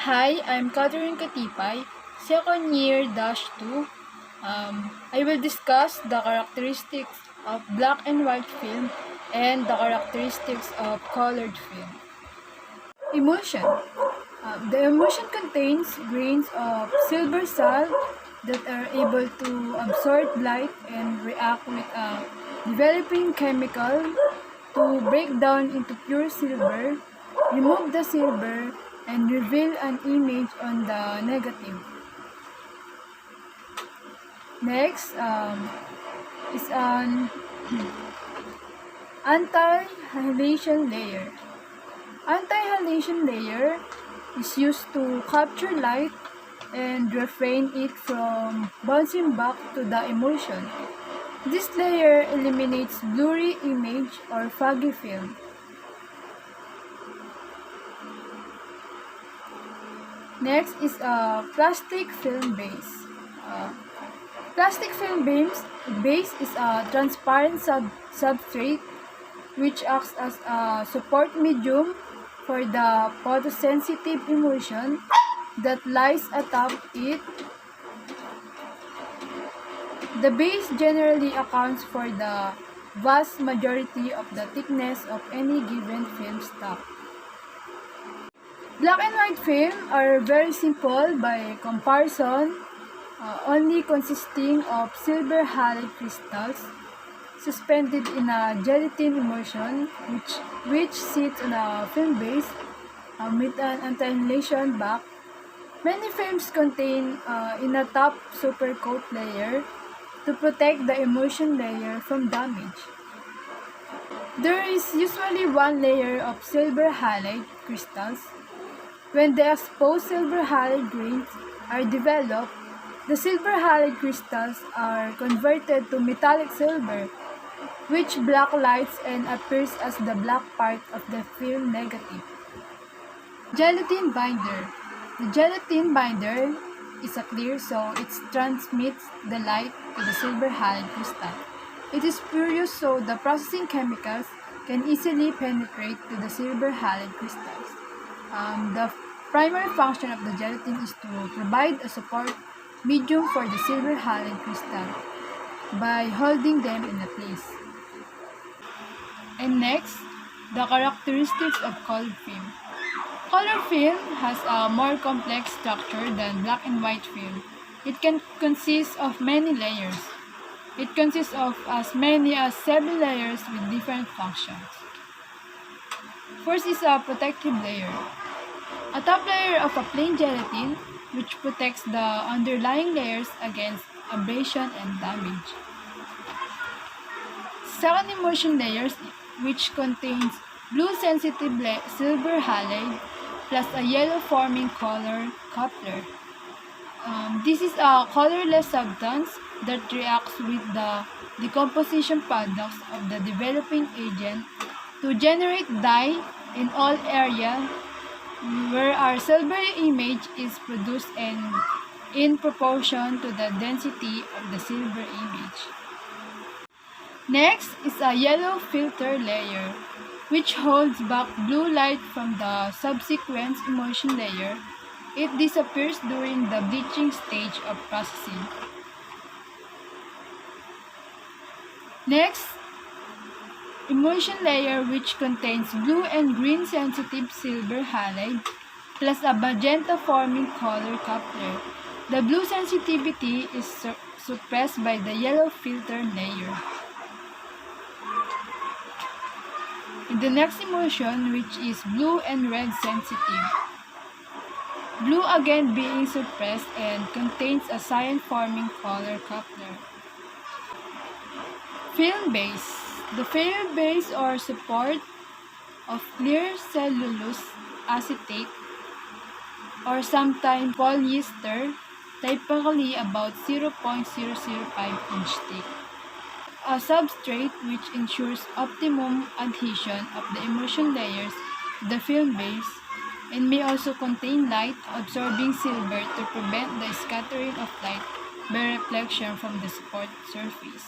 Hi, I'm Catherine Katipay, second year dash 2. I will discuss the characteristics of black and white film and the characteristics of colored film. Emulsion. The emulsion contains grains of silver salt that are able to absorb light and react with a developing chemical to break down into pure silver, remove the silver, and reveal an image on the negative. Next is an anti-halation layer. Anti-halation layer is used to capture light and refrain it from bouncing back to the emulsion. This layer eliminates blurry image or foggy film. Next is a plastic film base. Plastic film base is a transparent substrate which acts as a support medium for the photosensitive emulsion that lies atop it. The base generally accounts for the vast majority of the thickness of any given film stock. Black and white film are very simple by comparison, only consisting of silver halide crystals suspended in a gelatin emulsion which sits on a film base with an anti-halation back. Many films contain in a top supercoat layer to protect the emulsion layer from damage. There is usually one layer of silver halide crystals. When the exposed silver halide grains are developed, the silver halide crystals are converted to metallic silver, which blacklights and appears as the black part of the film negative. Gelatin binder. The gelatin binder is a clear, so it transmits the light to the silver halide crystal. It is porous, so the processing chemicals can easily penetrate to the silver halide crystals. The primary function of the gelatin is to provide a support medium for the silver halide crystal by holding them in place. And next, the characteristics of colored film. Colored film has a more complex structure than black and white film. It can consist of many layers. It consists of as many as 7 layers with different functions. First is a protective layer. A top layer of a plain gelatin which protects the underlying layers against abrasion and damage. Second emulsion layers which contains blue sensitive silver halide plus a yellow forming color coupler. This is a colorless substance that reacts with the decomposition products of the developing agent to generate dye in all areas where our silvery image is produced and in proportion to the density of the silver image. Next is a yellow filter layer, which holds back blue light from the subsequent emulsion layer. It disappears during the bleaching stage of processing. Next, emulsion layer which contains blue and green sensitive silver halide plus a magenta forming color coupler. The blue sensitivity is suppressed by the yellow filter layer. In the next emulsion, which is blue and red sensitive. Blue again being suppressed and contains a cyan forming color coupler. Film base. The film base or support of clear cellulose acetate or sometimes polyester, typically about 0.005 inch thick. A substrate which ensures optimum adhesion of the emulsion layers to the film base and may also contain light-absorbing silver to prevent the scattering of light by reflection from the support surface.